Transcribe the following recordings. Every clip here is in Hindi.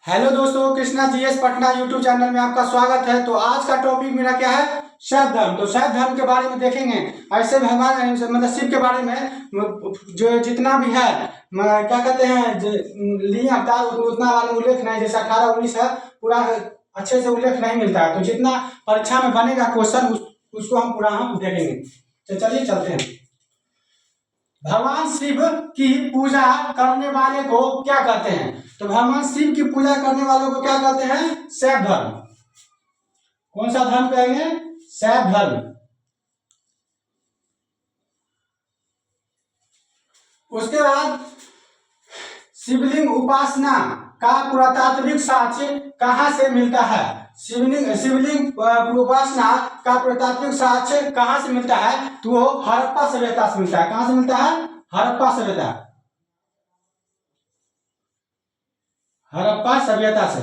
हेलो दोस्तों, Krishna GS Patna YouTube channel में आपका स्वागत है। तो आज का टॉपिक मेरा क्या है? शैव धर्म। तो शैव धर्म के बारे में देखेंगे। ऐसे भगवान मतलब शिव के बारे में जो जितना भी है क्या कहते हैं लिए अवतार उतना वाला उल्लेख नहीं, जैसे 18-19 है पूरा अच्छे से उल्लेख नहीं मिलता है। तो जितना परीक्षा में बनेगा क्वेश्चन उसको हम पूरा हम देखेंगे। तो चलिए चलते हैं। भगवान शिव की पूजा करने वाले को क्या कहते हैं? तो भगवान शिव की पूजा करने वालों को क्या कहते हैं? शैव धर्म। कौन सा धर्म कहेंगे? शैव धर्म। उसके बाद शिवलिंग उपासना का पुरातात्विक साक्ष्य कहाँ से मिलता है? शिवलिंग उपासना का पुरातात्विक साक्ष्य कहाँ से मिलता है? तो वो हड़प्पा सभ्यता से मिलता है। कहाँ से मिलता है? हड़प्पा सभ्यता। हड़प्पा सभ्यता से।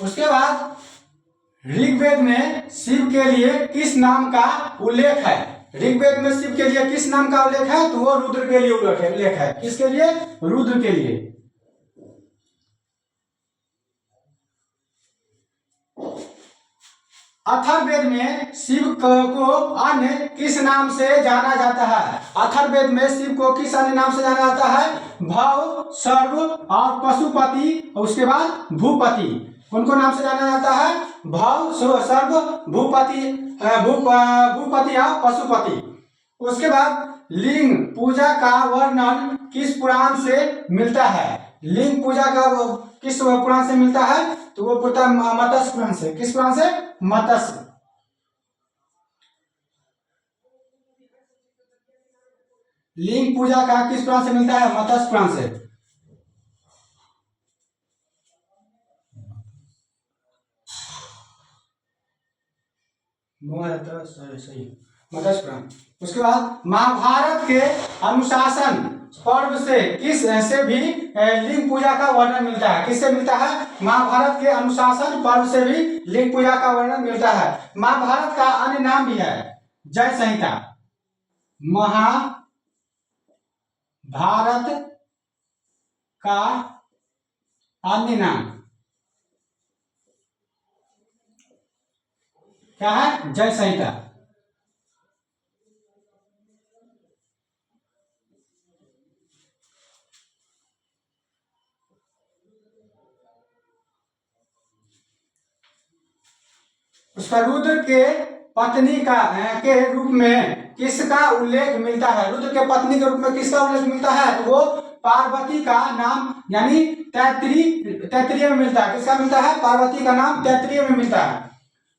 उसके बाद ऋग्वेद में शिव के लिए किस नाम का उल्लेख है? ऋग्वेद में शिव के लिए किस नाम का उल्लेख है? तो वो रुद्र के लिए उल्लेख है। किसके लिए? रुद्र के लिए। अथर्ववेद में शिव को अन्य किस नाम से जाना जाता है? अथर्ववेद में शिव को किस अन्य नाम से जाना जाता है? भव, सर्व और पशुपति। उसके बाद भूपति। कौन को नाम से जाना जाता है? भव, सर्व, भूपति, भूपति और पशुपति। उसके बाद लिंग पूजा का वर्णन किस पुराण से मिलता है? लिंग पूजा का किस पुराण से मिलता है? तो वो पुरता मत्स्य पुराण से। किस पुराण से? मत्स्य। लिंग पूजा का किस पुराण से मिलता है? मत्स्य पुराण से। सही मत्स्य पुराण। उसके बाद महाभारत के अनुशासन पर्व से किस से भी लिंग पूजा का वर्णन मिलता है? किससे मिलता है? महाभारत के अनुशासन पर्व से भी लिंग पूजा का वर्णन मिलता है। महाभारत का अन्य नाम भी है जय संहिता। महाभारत का अन्य नाम क्या है? जय संहिता। उसका रुद्र के पत्नी का के रूप में किसका उल्लेख मिलता है? रुद्र के पत्नी के रूप में किसका उल्लेख मिलता है? तो वो पार्वती का नाम यानी तैत्तिरीय में मिलता है। किसका मिलता है? पार्वती का नाम तैत्तिरीय में मिलता है।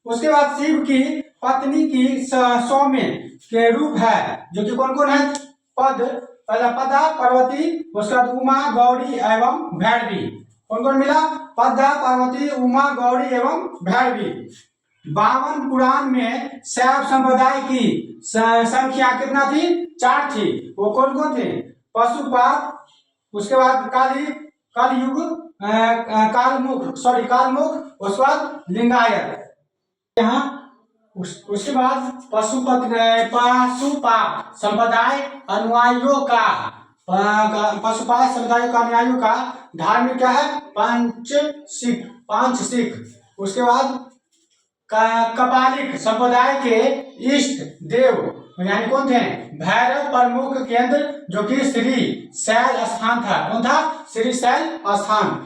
उसके बाद शिव की पत्नी की सौम्य के रूप है जो कि कौन कौन है? पद, पहला पदा, पार्वती, उसके बाद उमा, गौरी एवं भैरवी। कौन कौन मिला? पदा, पार्वती, उमा, गौरी एवं भैरवी। 52 पुराण में शैव संप्रदाय की संख्या कितना थी? 4 थी। वो कौन कौन थे? पशुपात, उसके बाद कलयुग, कालमुख, उसके बाद लिंगायत। यहाँ उसके बाद पशुपात संप्रदाय अनुयायियों का पशुपात समुदाय का अनुयायियों का धार्मिक क्या है? पांच सिख। उसके बाद कपालिक संप्रदाय के इष्ट देव यानी कौन थे? भैरव प्रमुख केंद्र जो कि श्री शैल स्थान था। कौन था? श्री शैल स्थान।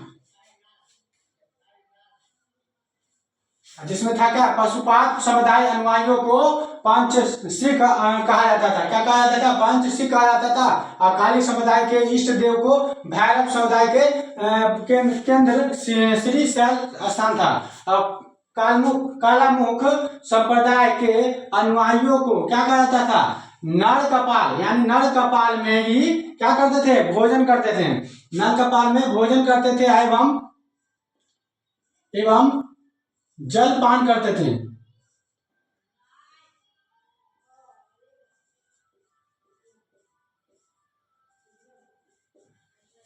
जिसमें था क्या? पशुपात समुदाय अनुयायियों को पंच सिख कहा जाता था। क्या कहा जाता था? पंच सिख कहा जाता था। अकाली समुदाय के इष्ट देव को भैरव समुदाय के केंद्र श्री शैल स्थान था। कालामुख संप्रदाय के अनुयायियों को क्या कहा जाता था? नर कपाल। यानी नर कपाल में ही क्या करते थे? भोजन करते थे। नर कपाल में भोजन करते थे एवं जल पान करते थे।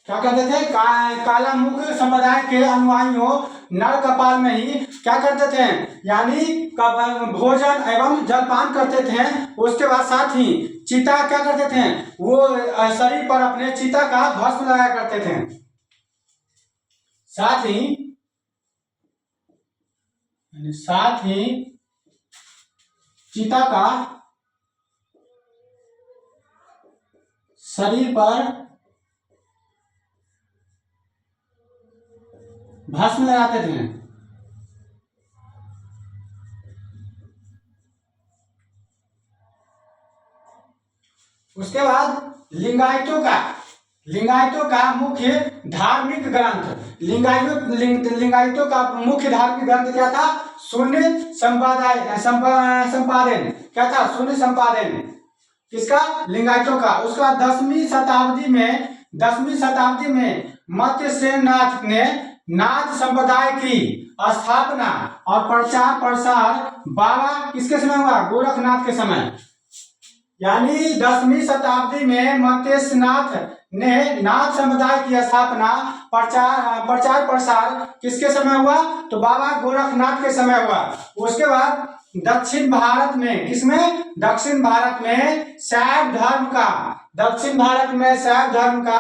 क्या कहते थे? कालामुख संप्रदाय के अनुयायियों नर कपाल में ही क्या करते थे, यानी भोजन एवं जलपान करते थे। उसके बाद साथ ही चिता क्या करते थे, वो शरीर पर अपने चिता का भस्म लगाया करते थे। साथ ही चिता का शरीर पर भस्म लगाते थे। उसके बाद लिंगायतों का मुख्य धार्मिक ग्रंथ, लिंगायतों का मुख्य धार्मिक ग्रंथ क्या था, शून्य संपादन क्या था, शून्य संपादन किसका, लिंगायतों का। उसके बाद 10वीं शताब्दी में मत्स्यनाथ ने नाथ संप्रदाय की स्थापना और प्रचार प्रसार बाबा किसके समय हुआ, गोरखनाथ के समय। यानी 10वीं शताब्दी में मत्स्यनाथ ने नाथ समुदाय की स्थापना प्रचार प्रसार किसके समय हुआ, तो बाबा गोरखनाथ के समय हुआ। उसके बाद दक्षिण भारत में शैव धर्म का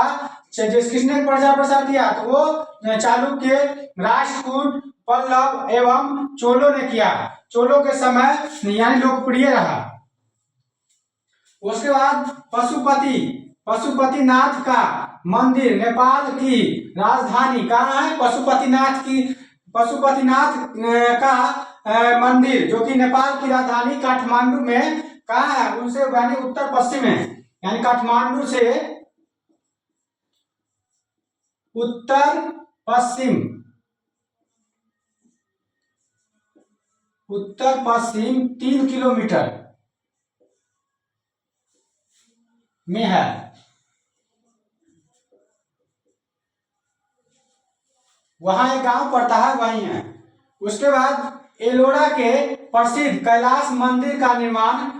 किसने प्रचार प्रसार किया, तो वो चालुक्य, राष्ट्रकूट, पल्लव एवं चोलों ने किया। चोलों के समय यानी लोकप्रिय रहा। उसके बाद पशुपतिनाथ का मंदिर नेपाल की राजधानी कहाँ है, पशुपतिनाथ का मंदिर जो कि नेपाल की राजधानी काठमांडू में कहाँ है, उनसे यानी उत्तर पश्चिम है, यानी काठमांडू से उत्तर पश्चिम 3 किलोमीटर में है। वहां एक गांव पड़ता है, वही है। उसके बाद एलोरा के प्रसिद्ध कैलाश मंदिर का निर्माण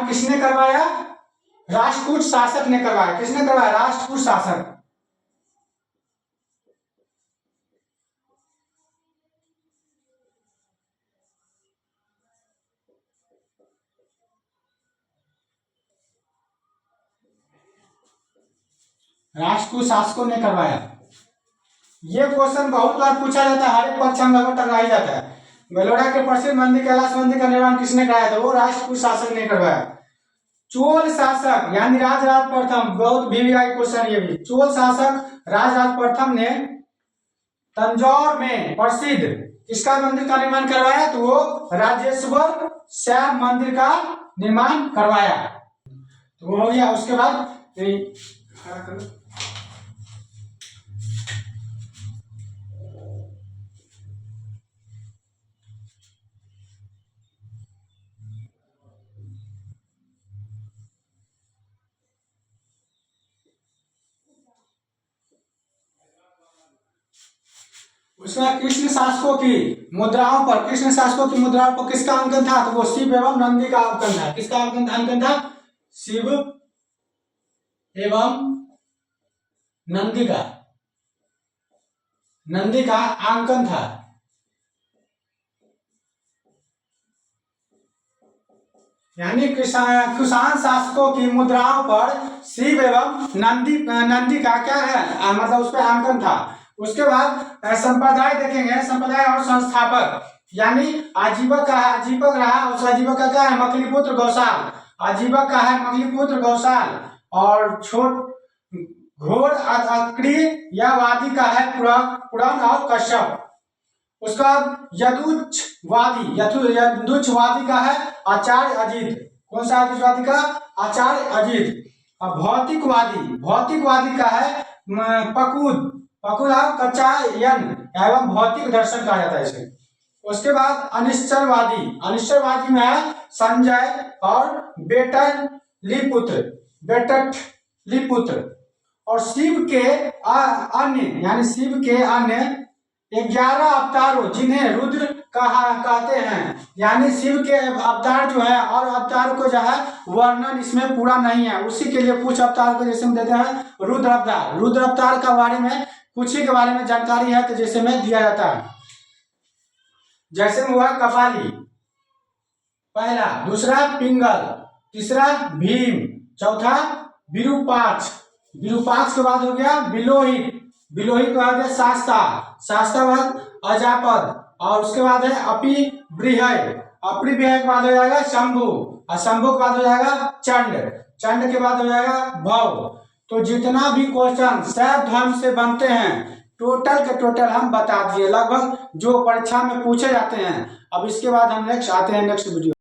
किसने करवाया, राष्ट्रकूट शासक ने करवाया। किसने करवाया, राष्ट्रकूट शासक। राष्ट्रकूट शासकों ने करवाया। ये क्वेश्चन बहुत बार पूछा जाता है, हर एक परीक्षा में लगभग टकरा ही जाता है। बेलोरा के प्रसिद्ध मंदिर कैलाश मंदिर का निर्माण किसने कराया था, वो राष्ट्रकूट शासक ने करवाया। चोल शासक यानी राजराज प्रथम, बहुत वीवीआई क्वेश्चन ये भी। चोल शासक राजराज प्रथम ने तंजौर में प्रसिद्ध किसका मंदिर का निर्माण करवाया, तो वो राजेश्वर शैव मंदिर का निर्माण करवाया। तो वो हो गया। उसके बाद उसमें कृष्ण शासकों की मुद्राओं पर किसका अंकन था, तो वो शिव एवं नंदी का अंकन था। किसका अंकन था, शिव एवं नंदी का अंकन था। यानी कुषाण शासकों की मुद्राओं पर शिव एवं नंदी का क्या है, मतलब उस पर अंकन था। उसके बाद संप्रदाय देखेंगे, संप्रदाय और संस्थापक यानी आजीवक रहा। उस आजीवक का क्या है, मकलीपुत्र गौसाल। आजीवक का है मकलीपुत्र गौसाल। और घोर अक्री या वादी का है पुराण और कश्यप। उसका यदुच्छवादी का है आचार्य अजीत। कौन सा यदुच्छवादी का, आचार्य अजीत। और भौतिकवादी का है पकुद कचायन एवं भौतिक दर्शन कहा जाता है इसे। उसके बाद अनिश्चरवादी में है संजय और बेटलिपुत्र। और शिव के अन्य 11 अवतारों जिन्हें रुद्र कहते हैं। यानी शिव के अवतार जो है और अवतार को जो है वर्णन इसमें पूरा नहीं है, उसी के लिए कुछ अवतार को जैसे हम देते हैं रुद्र अवतार। रुद्र अवतार का बारे में कुछ ही के बारे में जानकारी है तो जैसे में दिया जाता है। जैसे में हुआ कपाली पहला, दूसरा पिंगल, तीसरा भीम, चौथा विरूपाक्ष, विरूपाक्ष के बाद हो गया बिलोहित, बिलोहित के बाद है शास्ता, शास्ता बाद अजापद, और उसके बाद है अपरिव्यय, अपरिव्यय के बाद हो जाएगा शंभु, और शंभु के बाद हो जाएगा चंड, चंड के बाद हो जाएगा भव। तो जितना भी क्वेश्चन शैव धर्म से बनते हैं टोटल के टोटल हम बता दिए लगभग जो परीक्षा में पूछे जाते हैं। अब इसके बाद हम नेक्स्ट आते हैं नेक्स्ट वीडियो।